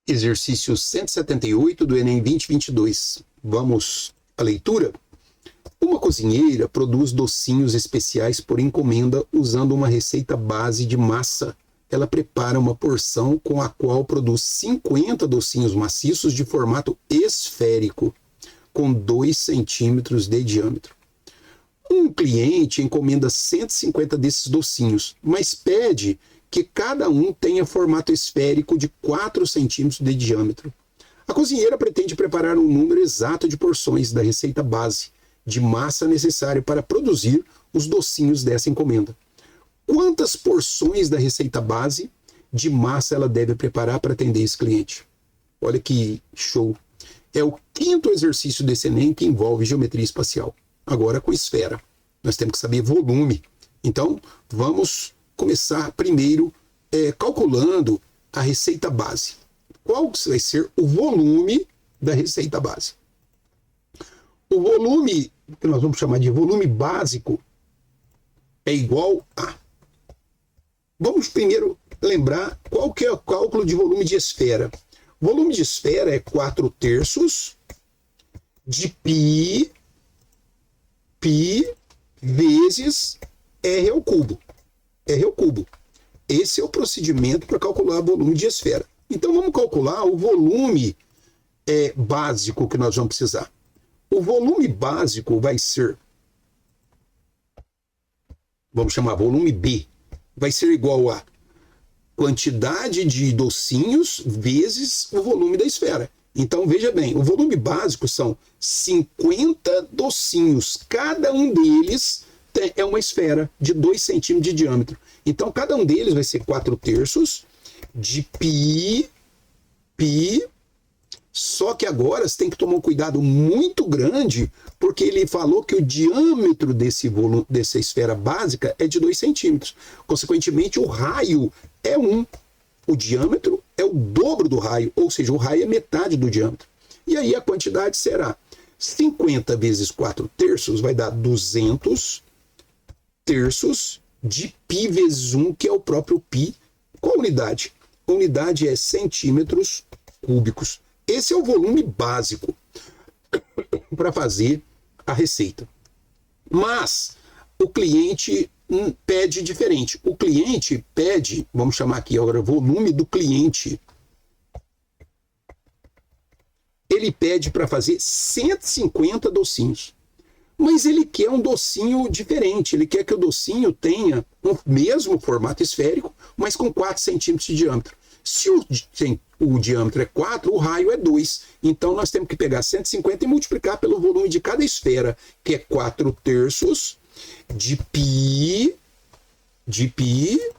Exercício 178 do Enem 2022. Vamos à leitura? Uma cozinheira produz docinhos especiais por encomenda usando uma receita base de massa. Ela prepara uma porção com a qual produz 50 docinhos maciços de formato esférico, com 2 centímetros de diâmetro. Um cliente encomenda 150 desses docinhos, mas pede que cada um tenha formato esférico de 4 centímetros de diâmetro. A cozinheira pretende preparar um número exato de porções da receita base de massa necessária para produzir os docinhos dessa encomenda. Quantas porções da receita base de massa ela deve preparar para atender esse cliente? Olha que show! É o 5º exercício desse Enem que envolve geometria espacial. Agora com esfera. Nós temos que saber volume. Então, vamos começar primeiro calculando a receita base. Qual vai ser o volume da receita base? O volume, que nós vamos chamar de volume básico, é igual a... Vamos primeiro lembrar qual que é o cálculo de volume de esfera. O volume de esfera é 4/3 de π vezes R ao cubo. R ao cubo. Esse é o procedimento para calcular o volume de esfera. Então vamos calcular o volume básico que nós vamos precisar. O volume básico vai ser, vamos chamar volume B, vai ser igual a quantidade de docinhos vezes o volume da esfera. Então veja bem, o volume básico são 50 docinhos, cada um deles é uma esfera de 2 centímetros de diâmetro. Então cada um deles vai ser 4/3 de π, só que agora você tem que tomar um cuidado muito grande, porque ele falou que o diâmetro dessa esfera básica é de 2 centímetros. Consequentemente, o raio é 1. O diâmetro é o dobro do raio, ou seja, o raio é metade do diâmetro. E aí a quantidade será 50 vezes 4/3 vai dar 200 terços de π vezes 1, que é o próprio π. Qual a unidade? A unidade é centímetros cúbicos. Esse é o volume básico para fazer a receita. Mas o cliente pede diferente. O cliente pede, vamos chamar aqui agora, volume do cliente. Ele pede para fazer 150 docinhos. Mas ele quer um docinho diferente. Ele quer que o docinho tenha o mesmo formato esférico, mas com 4 centímetros de diâmetro. Se o diâmetro é 4, o raio é 2. Então, nós temos que pegar 150 e multiplicar pelo volume de cada esfera, que é 4/3 de π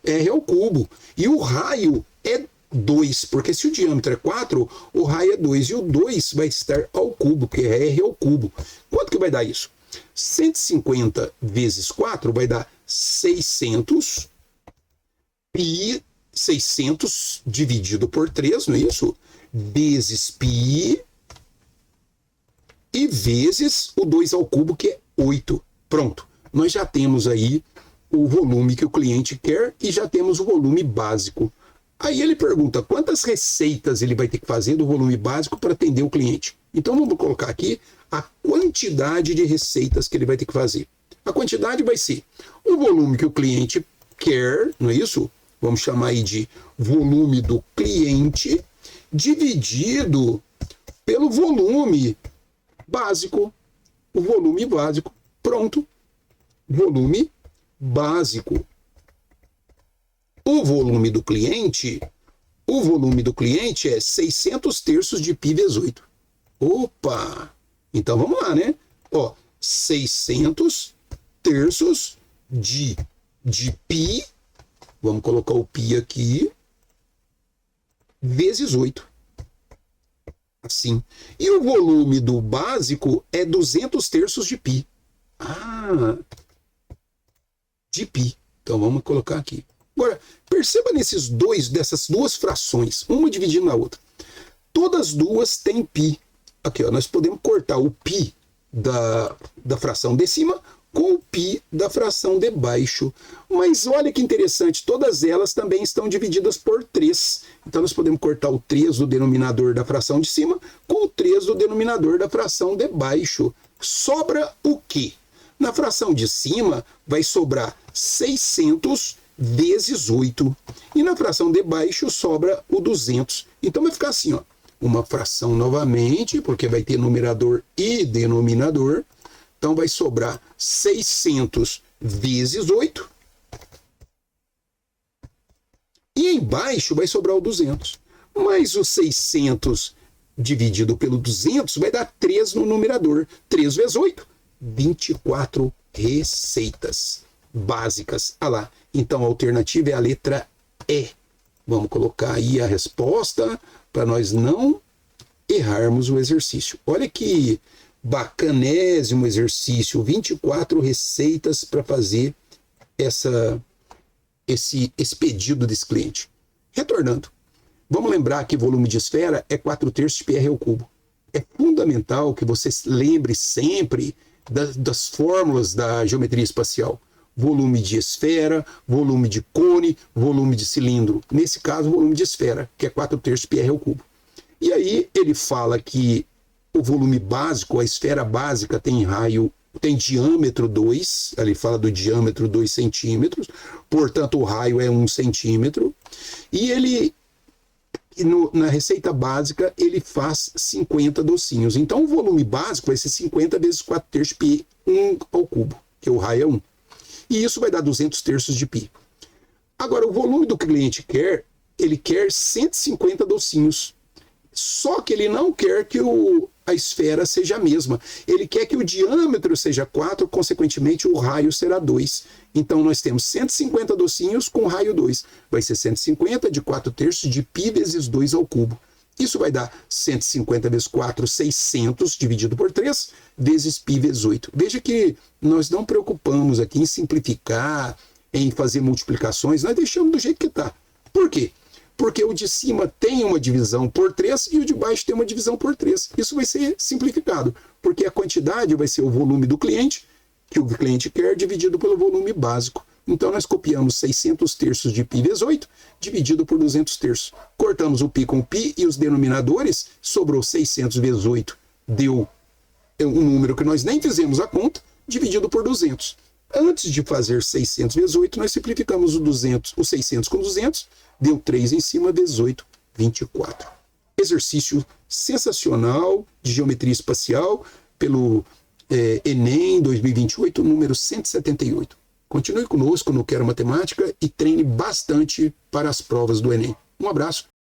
R ao cubo. E o raio é 2, porque se o diâmetro é 4, o raio é 2. E o 2 vai estar ao cubo, que é R ao cubo. Quanto que vai dar isso? 150 vezes 4 vai dar 600 π, 600 dividido por 3, não é isso? Vezes π e vezes o 2 ao cubo, que é 8. Pronto. Nós já temos aí o volume que o cliente quer e já temos o volume básico. Aí ele pergunta quantas receitas ele vai ter que fazer do volume básico para atender o cliente. Então vamos colocar aqui a quantidade de receitas que ele vai ter que fazer. A quantidade vai ser o volume que o cliente quer, não é isso? Vamos chamar aí de volume do cliente, dividido pelo volume básico. O volume básico, pronto. Volume básico. O volume do cliente é 600 terços de π vezes 8. Opa! Então vamos lá, né? 600 terços de π, vamos colocar o π aqui, vezes 8. Assim. E o volume do básico é 200 terços de π. De π. Então vamos colocar aqui. Agora, perceba dessas duas frações, uma dividindo na outra. Todas duas têm π. Aqui, nós podemos cortar o π da fração de cima com o π da fração debaixo. Mas olha que interessante, todas elas também estão divididas por 3. Então nós podemos cortar o 3 do denominador da fração de cima com o 3 do denominador da fração debaixo. Sobra o quê? Na fração de cima vai sobrar 600 vezes 8. E na fração de baixo sobra o 200. Então vai ficar assim, ó, uma fração novamente, porque vai ter numerador e denominador. Então vai sobrar 600 vezes 8. E embaixo vai sobrar o 200. Mas o 600 dividido pelo 200 vai dar 3 no numerador. 3 vezes 8, 24 receitas básicas. Ah lá. Então a alternativa é a letra E. Vamos colocar aí a resposta para nós não errarmos o exercício. Olha que bacanésimo exercício. 24 receitas para fazer esse pedido desse cliente. Retornando. Vamos lembrar que volume de esfera é 4/3 de πr ao cubo. É fundamental que você lembre sempre das fórmulas da geometria espacial. Volume de esfera, volume de cone, volume de cilindro. Nesse caso, volume de esfera, que é 4/3 de πr ao cubo. E aí ele fala que o volume básico, a esfera básica, tem diâmetro 2, ele fala do diâmetro 2 centímetros, portanto o raio é 1 centímetro, e ele, na receita básica, ele faz 50 docinhos. Então o volume básico vai ser 50 vezes 4/3 de π, 1 ao cubo, que o raio é 1. E isso vai dar 200/3 de π. Agora, o volume do que o cliente quer, ele quer 150 docinhos. Só que ele não quer que a esfera seja a mesma. Ele quer que o diâmetro seja 4, consequentemente o raio será 2. Então nós temos 150 docinhos com raio 2. Vai ser 150 de 4/3 de π vezes 2 ao cubo. Isso vai dar 150 vezes 4, 600, dividido por 3, vezes π vezes 8. Veja que nós não preocupamos aqui em simplificar, em fazer multiplicações, nós deixamos do jeito que está. Por quê? Porque o de cima tem uma divisão por 3 e o de baixo tem uma divisão por 3. Isso vai ser simplificado, porque a quantidade vai ser o volume do cliente, que o cliente quer, dividido pelo volume básico. Então nós copiamos 600/3 de π vezes 8, dividido por 200/3. Cortamos o π com o π e os denominadores, sobrou 600 vezes 8, deu um número que nós nem fizemos a conta, dividido por 200. Antes de fazer 600 vezes 8, nós simplificamos o 600 com 200, deu 3 em cima, vezes 8, 24. Exercício sensacional de geometria espacial pelo Enem 2028, número 178. Continue conosco no Quero Matemática e treine bastante para as provas do Enem. Um abraço.